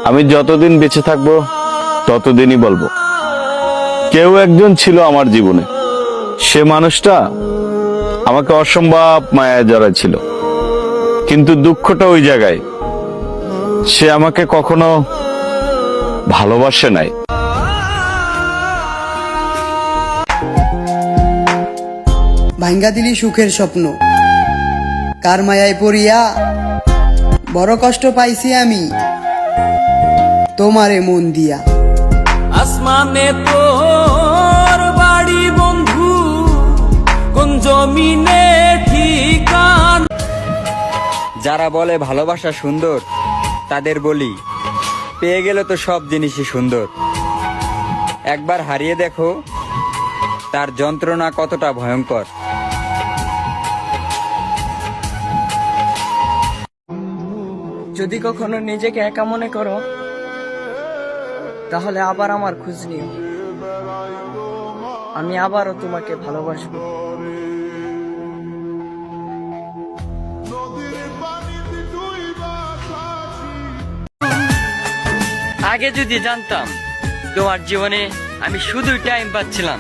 আমি যতদিন বেঁচে থাকবো ততদিনই বলবো, কেউ একজন ছিল আমার জীবনে, সে মানুষটা আমাকে অসম্ভব মায়ায় জড়াইছিল। কিন্তু দুঃখটা ওই জায়গায়, সে আমাকে কখনো ভালোবাসে নাই। ভাঙ্গা দিলি সুখের স্বপ্ন, কার মায়ায় পড়িয়া বড় কষ্ট পাইছি আমি তোমারে মন দিয়া। আসমানে তোর বাড়ি বন্ধু, কোন জমিনে ঠিকান। যারা বলে ভালোবাসা সুন্দর, তাদের বলি পেয়ে গেলে তো সব জিনিসই সুন্দর। একবার হারিয়ে দেখো তার যন্ত্রণা কতটা ভয়ঙ্কর। যদি কখনো নিজেকে একা মনে করো, তাহলে আবার আমার খোঁজ নিও। আমি আবারও তোমাকে ভালোবাসবো। আগে যদি জানতাম তোমার জীবনে আমি শুধুই টাইম পাচ্ছিলাম,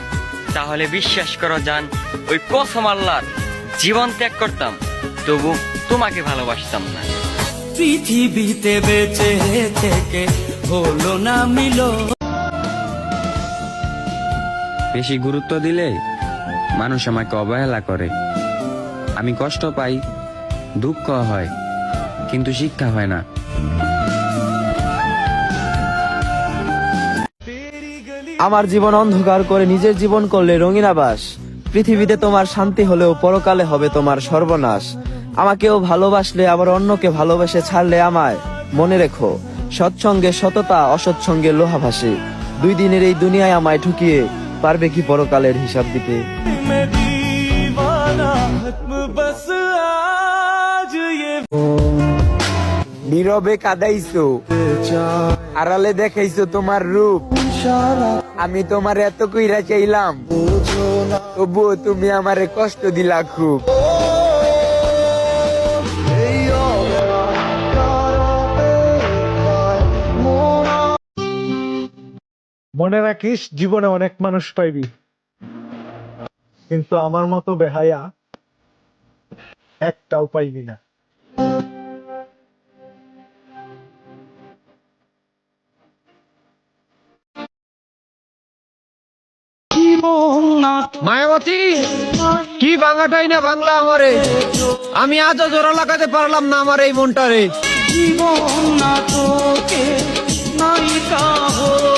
তাহলে বিশ্বাস করো জান, ওই কসম আল্লাহর জীবন ত্যাগ করতাম, তবু তোমাকে ভালোবাসতাম না। পৃথিবীতে বেঁচে থেকে হলো না মিলো। বেশি গুরুত্ব দিলে মানুষ আমাকে অবহেলা করে। আমি কষ্ট পাই, দুঃখ হয়, কিন্তু শিক্ষা হয় না। আমার জীবন অন্ধকার করে নিজের জীবন করলে রঙিন আবাস। পৃথিবীতে তোমার শান্তি হলেও পরকালে হবে তোমার সর্বনাশ। আমাকেও ভালোবাসলে আবার অন্যকে ভালোবেসে ছাড়লে আমায় মনে রেখো, সৎসঙ্গে সততা, অসৎসঙ্গে লোহা ভাসে। 2 দিনের এই দুনিয়ায় আমায় ঠুকিয়ে পারবে কি পরকালের হিসাব দিতে। নীরবে কাঁদাইছো, আড়ালে দেখাইছো তোমার রূপ। আমি তোমার এত কইরা চাইলাম, তবুও তুমি আমারে কষ্ট দিলা খুব। মনে রাখিস, জীবনে অনেক মানুষ পাইবি, কিন্তু আমার মতো বেহায়া একটাও পাইবি না। মায়াবতী, কি ভাঙাটাই না বাংলা আমারে, আমি আজও জোড়া লাগাতে পারলাম না আমার এই মনটারে। জীবন না তো